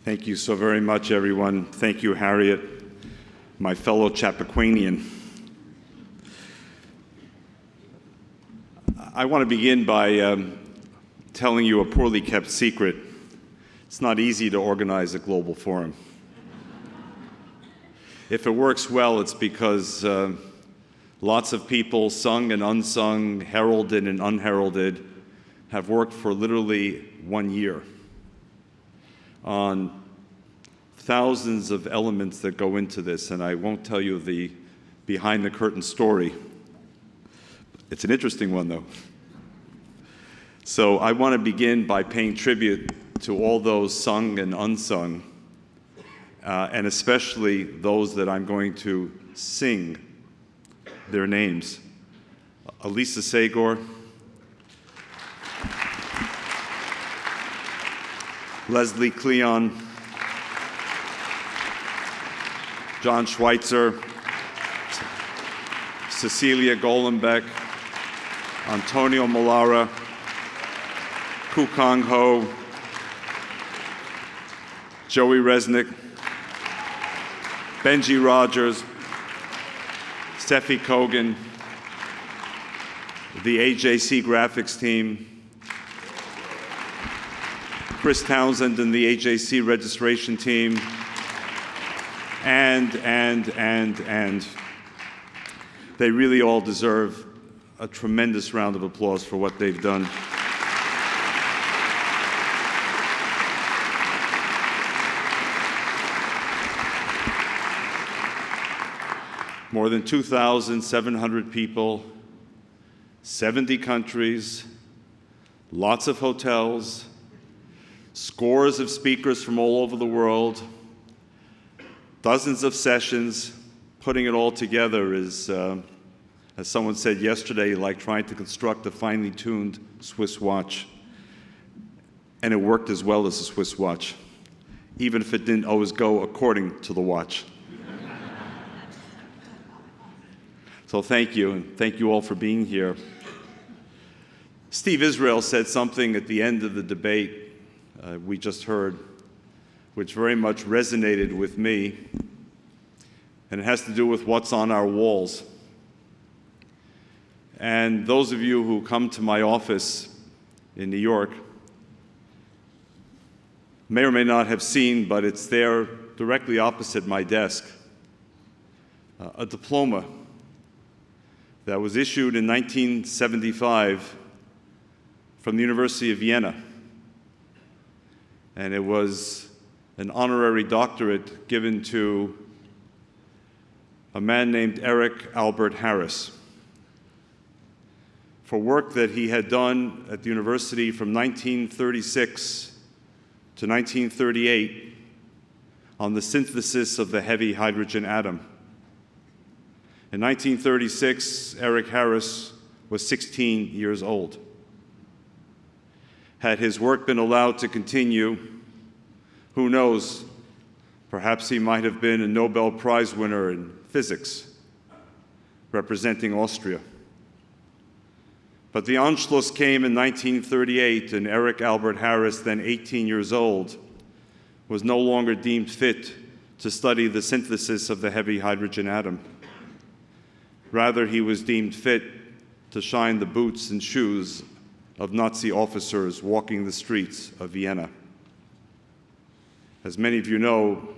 Thank you so very much, everyone. Thank you, Harriet, my fellow Chappaqua. I want to begin by telling you a poorly kept secret. It's not easy to organize a global forum. If it works well, it's because lots of people, sung and unsung, heralded and unheralded, have worked for literally 1 year on thousands of elements that go into this, and I won't tell you the behind-the-curtain story. It's an interesting one, though. So I want to begin by paying tribute to all those sung and unsung, and especially those that I'm going to sing their names. Elisa Sagor, Leslie Cleon, John Schweitzer, Cecilia Golenbeck, Antonio Malara, Kukong Ho, Joey Resnick, Benji Rogers, Steffi Kogan, the AJC graphics team, Chris Townsend and the AJC registration team, and they really all deserve a tremendous round of applause for what they've done. More than 2,700 people, 70 countries, lots of hotels, scores of speakers from all over the world, dozens of sessions. Putting it all together is, as someone said yesterday, like trying to construct a finely tuned Swiss watch. And it worked as well as a Swiss watch, even if it didn't always go according to the watch. So thank you, and thank you all for being here. Steve Israel said something at the end of the debate we just heard, which very much resonated with me, and it has to do with what's on our walls. And those of you who come to my office in New York may or may not have seen, but it's there directly opposite my desk, a diploma that was issued in 1975 from the University of Vienna. And it was an honorary doctorate given to a man named Eric Albert Harris for work that he had done at the university from 1936 to 1938 on the synthesis of the heavy hydrogen atom. In 1936, Eric Harris was 16 years old. Had his work been allowed to continue, who knows, perhaps he might have been a Nobel Prize winner in physics, representing Austria. But the Anschluss came in 1938, and Eric Albert Harris, then 18 years old, was no longer deemed fit to study the synthesis of the heavy hydrogen atom. Rather, he was deemed fit to shine the boots and shoes of Nazi officers walking the streets of Vienna. As many of you know,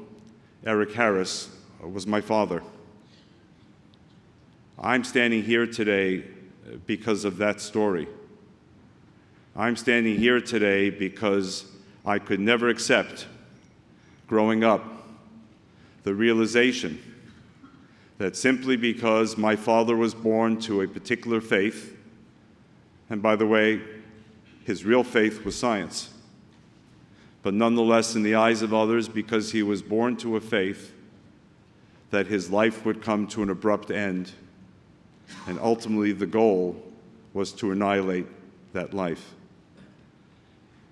Eric Harris was my father. I'm standing here today because of that story. I'm standing here today because I could never accept, growing up, the realization that simply because my father was born to a particular faith, and by the way, his real faith was science, but nonetheless, in the eyes of others, because he was born to a faith, that his life would come to an abrupt end, and ultimately the goal was to annihilate that life.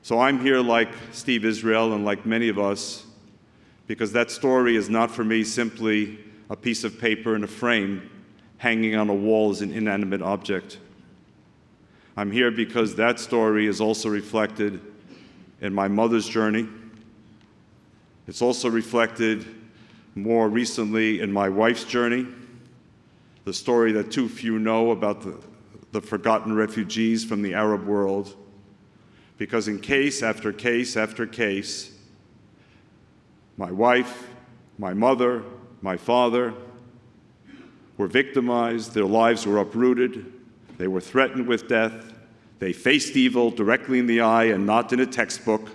So I'm here like Steve Israel and like many of us, because that story is not for me simply a piece of paper in a frame hanging on a wall as an inanimate object. I'm here because that story is also reflected in my mother's journey, It's also reflected more recently in my wife's journey, the story that too few know about the forgotten refugees from the Arab world, because in case after case after case, my wife, my mother, my father were victimized, their lives were uprooted, they were threatened with death, they faced evil directly in the eye and not in a textbook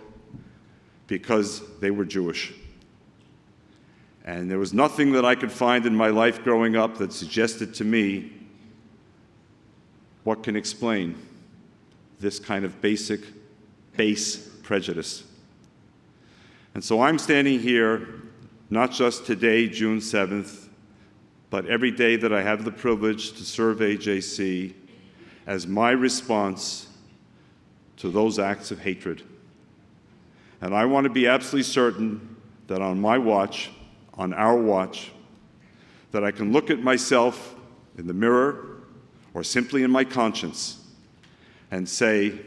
because they were Jewish. And there was nothing that I could find in my life growing up that suggested to me what can explain this kind of base prejudice. And so I'm standing here, not just today, June 7th, but every day that I have the privilege to serve AJC as my response to those acts of hatred. And I want to be absolutely certain that on my watch, on our watch, that I can look at myself in the mirror or simply in my conscience and say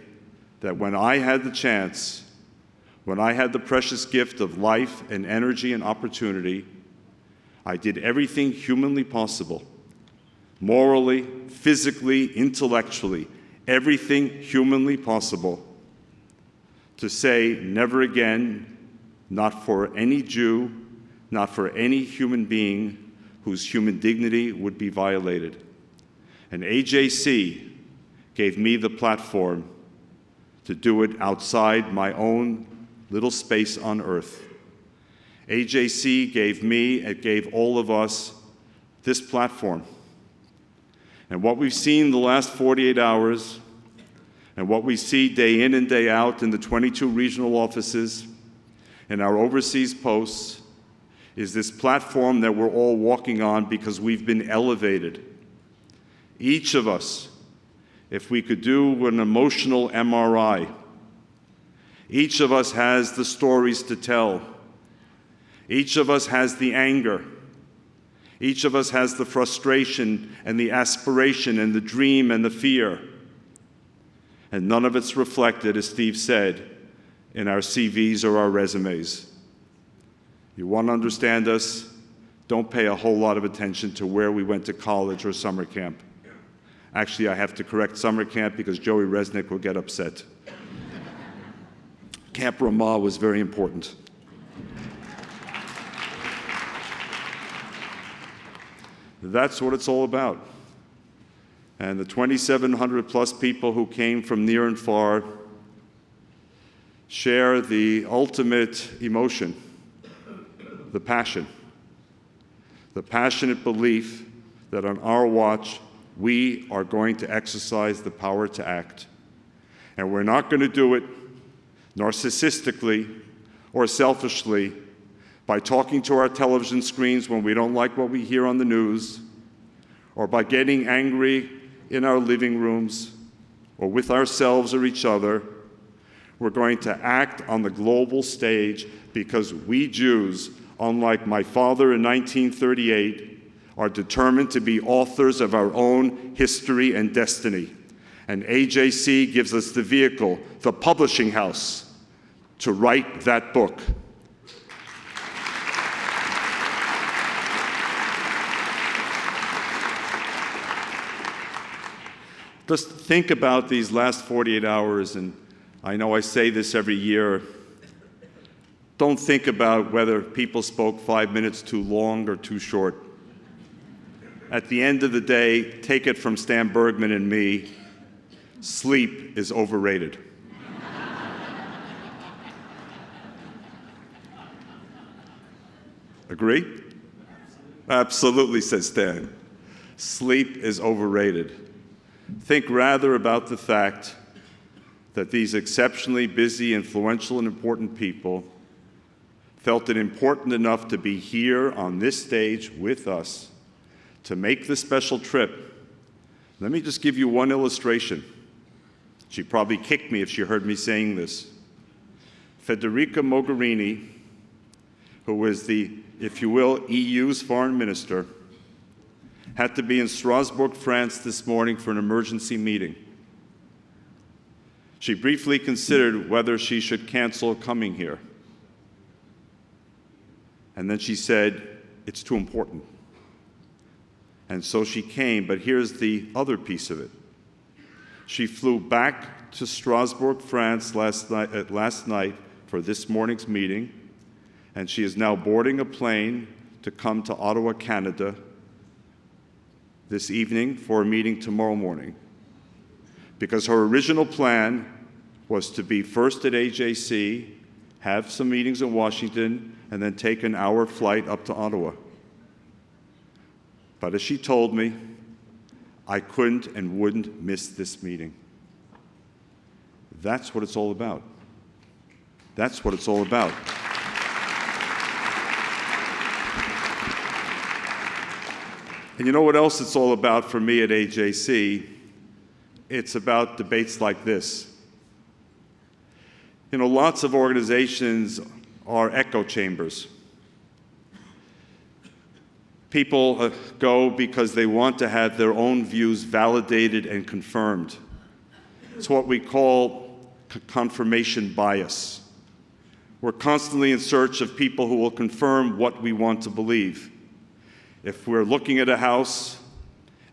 that when I had the chance, when I had the precious gift of life and energy and opportunity, I did everything humanly possible, morally, physically, intellectually, everything humanly possible to say never again, not for any Jew, not for any human being whose human dignity would be violated. And AJC gave me the platform to do it outside my own little space on earth. AJC gave me, it gave all of us this platform. And what we've seen the last 48 hours, and what we see day in and day out in the 22 regional offices, in our overseas posts, is this platform that we're all walking on because we've been elevated. Each of us, if we could do an emotional MRI, each of us has the stories to tell. Each of us has the anger. Each of us has the frustration and the aspiration and the dream and the fear. And none of it's reflected, as Steve said, in our CVs or our resumes. You want to understand us? Don't pay a whole lot of attention to where we went to college or summer camp. Actually, I have to correct summer camp because Joey Resnick will get upset. Camp Ramah was very important. That's what it's all about. And the 2,700 plus people who came from near and far share the ultimate emotion, the passionate belief that on our watch, we are going to exercise the power to act. And we're not going to do it narcissistically or selfishly by talking to our television screens when we don't like what we hear on the news, or by getting angry in our living rooms or with ourselves or each other. We're going to act on the global stage because we Jews, unlike my father in 1938, are determined to be authors of our own history and destiny. And AJC gives us the vehicle, the publishing house, to write that book. Just think about these last 48 hours, and I know I say this every year. Don't think about whether people spoke 5 minutes too long or too short. At the end of the day, take it from Stan Bergman and me, sleep is overrated. Agree? Absolutely, says Stan. Sleep is overrated. Think rather about the fact that these exceptionally busy, influential, and important people felt it important enough to be here on this stage with us to make this special trip. Let me just give you one illustration. She'd probably kick me if she heard me saying this. Federica Mogherini, who was the, if you will, EU's foreign minister, had to be in Strasbourg, France this morning for an emergency meeting. She briefly considered whether she should cancel coming here. And then she said, it's too important. And so she came, but here's the other piece of it. She flew back to Strasbourg, France last night for this morning's meeting, and she is now boarding a plane to come to Ottawa, Canada this evening for a meeting tomorrow morning. Because her original plan was to be first at AJC, have some meetings in Washington, and then take an hour flight up to Ottawa. But as she told me, I couldn't and wouldn't miss this meeting. That's what it's all about. That's what it's all about. And you know what else it's all about for me at AJC? It's about debates like this. You know, lots of organizations are echo chambers. People go because they want to have their own views validated and confirmed. It's what we call confirmation bias. We're constantly in search of people who will confirm what we want to believe. If we're looking at a house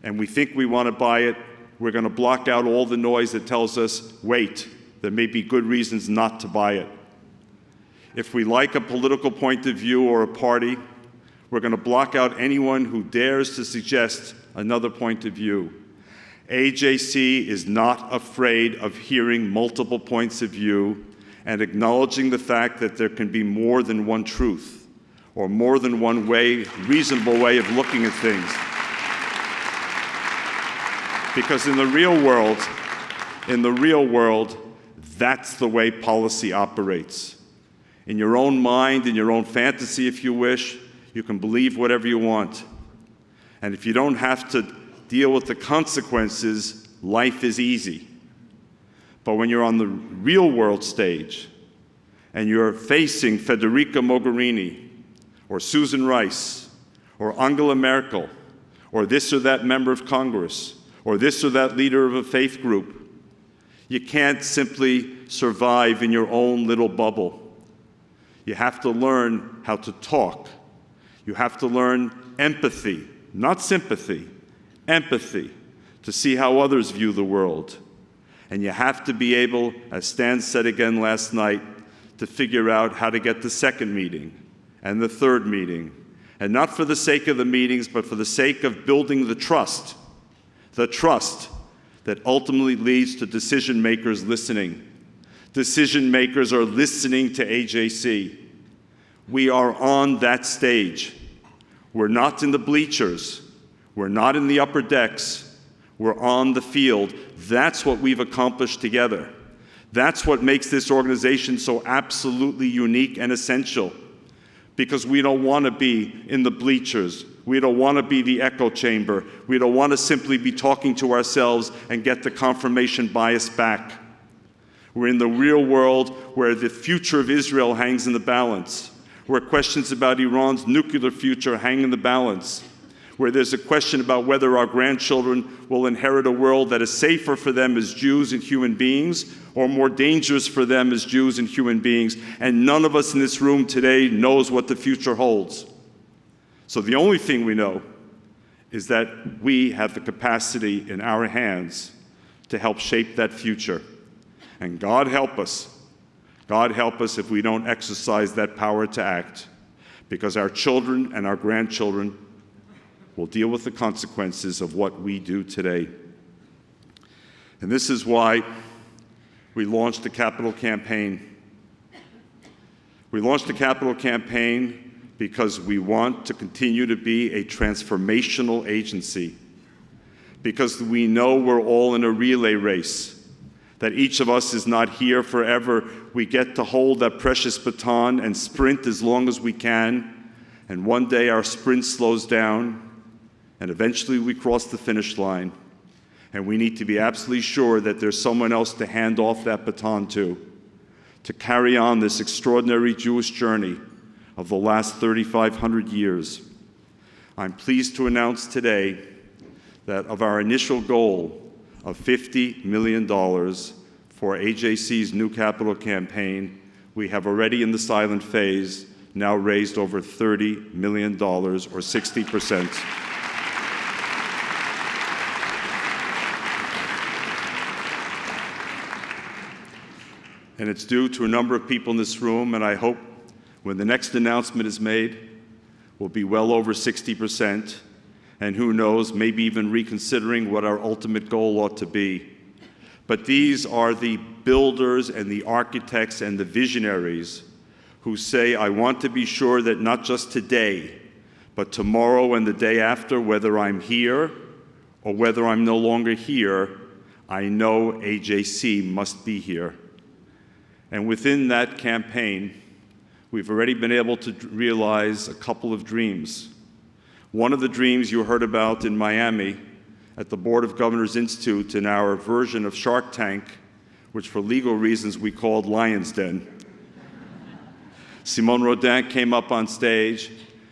and we think we want to buy it, we're going to block out all the noise that tells us, wait, there may be good reasons not to buy it. If we like a political point of view or a party, we're going to block out anyone who dares to suggest another point of view. AJC is not afraid of hearing multiple points of view and acknowledging the fact that there can be more than one truth or more than one way, reasonable way of looking at things. Because in the real world, that's the way policy operates. In your own mind, in your own fantasy, if you wish, you can believe whatever you want. And if you don't have to deal with the consequences, life is easy. But when you're on the real world stage and you're facing Federica Mogherini or Susan Rice or Angela Merkel or this or that member of Congress or this or that leader of a faith group, you can't simply survive in your own little bubble. You have to learn how to talk. You have to learn empathy, not sympathy, empathy, to see how others view the world. And you have to be able, as Stan said again last night, to figure out how to get the second meeting and the third meeting. And not for the sake of the meetings, but for the sake of building the trust that ultimately leads to decision makers listening. Decision makers are listening to AJC. We are on that stage. We're not in the bleachers. We're not in the upper decks. We're on the field. That's what we've accomplished together. That's what makes this organization so absolutely unique and essential. Because we don't want to be in the bleachers. We don't want to be the echo chamber. We don't want to simply be talking to ourselves and get the confirmation bias back. We're in the real world where the future of Israel hangs in the balance, where questions about Iran's nuclear future hang in the balance, where there's a question about whether our grandchildren will inherit a world that is safer for them as Jews and human beings or more dangerous for them as Jews and human beings. And none of us in this room today knows what the future holds. So the only thing we know is that we have the capacity in our hands to help shape that future. And God help us if we don't exercise that power to act, because our children and our grandchildren will deal with the consequences of what we do today. And this is why we launched the Capital Campaign. We launched the Capital Campaign because we want to continue to be a transformational agency, because we know we're all in a relay race, that each of us is not here forever. We get to hold that precious baton and sprint as long as we can, and one day our sprint slows down, and eventually we cross the finish line, and we need to be absolutely sure that there's someone else to hand off that baton to carry on this extraordinary Jewish journey of the last 3,500 years. I'm pleased to announce today that of our initial goal of $50 million for AJC's new capital campaign, we have already in the silent phase now raised over $30 million, or 60%. And it's due to a number of people in this room, and I hope when the next announcement is made, we'll be well over 60%, and who knows, maybe even reconsidering what our ultimate goal ought to be. But these are the builders and the architects and the visionaries who say, I want to be sure that not just today, but tomorrow and the day after, whether I'm here or whether I'm no longer here, I know AJC must be here. And within that campaign, we've already been able to realize a couple of dreams. One of the dreams you heard about in Miami at the Board of Governors Institute in our version of Shark Tank, which for legal reasons we called Lion's Den. Simone Rodin came up on stage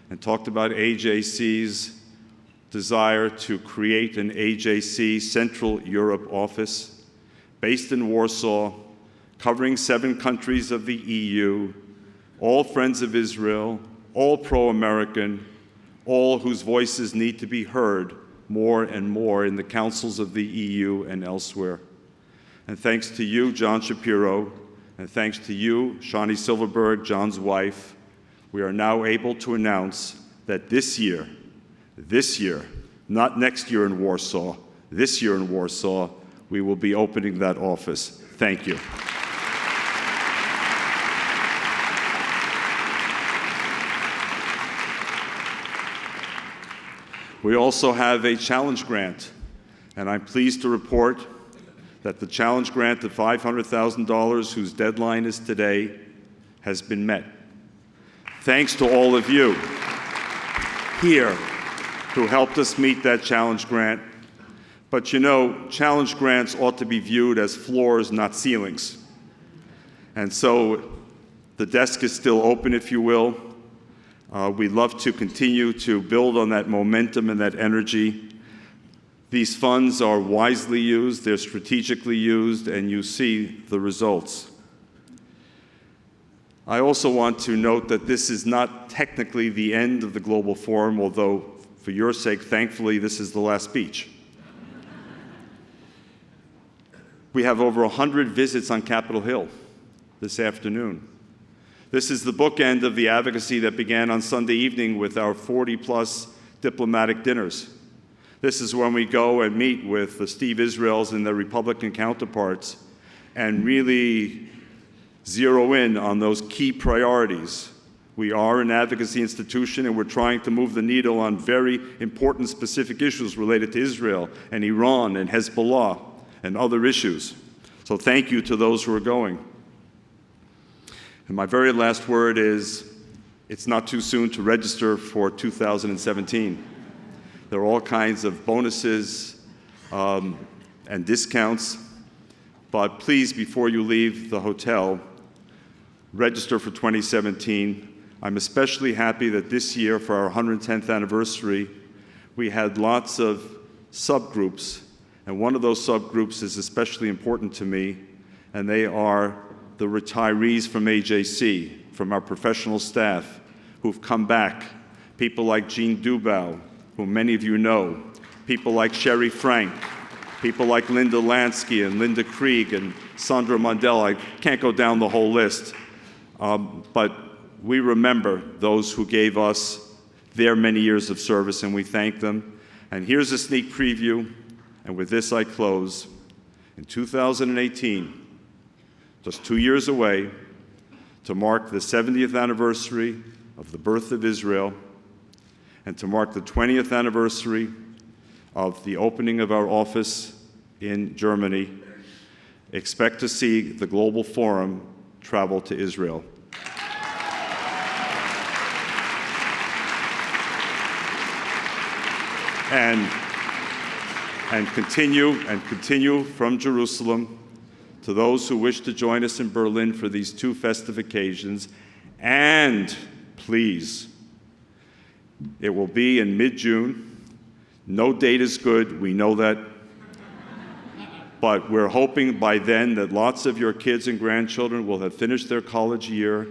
and talked about AJC's desire to create an AJC Central Europe office based in Warsaw, covering 7 countries of the EU, all friends of Israel, all pro-American, all whose voices need to be heard more and more in the councils of the EU and elsewhere. And thanks to you, John Shapiro, and thanks to you, Shani Silverberg, John's wife, we are now able to announce that this year, not next year in Warsaw, this year in Warsaw, we will be opening that office. Thank you. We also have a challenge grant, and I'm pleased to report that the challenge grant of $500,000, whose deadline is today, has been met. Thanks to all of you here who helped us meet that challenge grant. But you know, challenge grants ought to be viewed as floors, not ceilings. And so the desk is still open, if you will. We'd love to continue to build on that momentum and that energy. These funds are wisely used, they're strategically used, and you see the results. I also want to note that this is not technically the end of the Global Forum, although for your sake, thankfully, this is the last speech. We have over 100 visits on Capitol Hill this afternoon. This is the bookend of the advocacy that began on Sunday evening with our 40-plus diplomatic dinners. This is when we go and meet with the Steve Israels and their Republican counterparts and really zero in on those key priorities. We are an advocacy institution, and we're trying to move the needle on very important specific issues related to Israel and Iran and Hezbollah and other issues. So thank you to those who are going. And my very last word is, it's not too soon to register for 2017. There are all kinds of bonuses and discounts, but please, before you leave the hotel, register for 2017. I'm especially happy that this year, for our 110th anniversary, we had lots of subgroups, and one of those subgroups is especially important to me, and they are the retirees from AJC, from our professional staff, who've come back. People like Jean Dubow, whom many of you know, people like Sherry Frank, people like Linda Lansky and Linda Krieg and Sandra Mondell. I can't go down the whole list, but we remember those who gave us their many years of service, and we thank them. And here's a sneak preview, and with this I close. In 2018, just 2 years away, to mark the 70th anniversary of the birth of Israel, and to mark the 20th anniversary of the opening of our office in Germany, expect to see the Global Forum travel to Israel. And continue from Jerusalem to those who wish to join us in Berlin for these 2 festive occasions. And please, it will be in mid-June. No date is good, we know that. But we're hoping by then that lots of your kids and grandchildren will have finished their college year,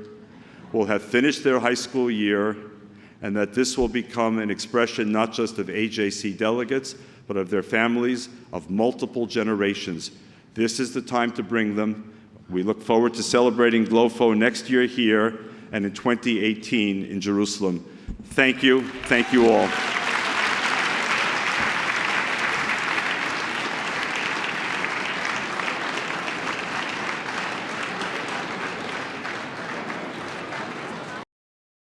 will have finished their high school year, and that this will become an expression not just of AJC delegates, but of their families of multiple generations. This is the time to bring them. We look forward to celebrating GloFo next year here and in 2018 in Jerusalem. Thank you all.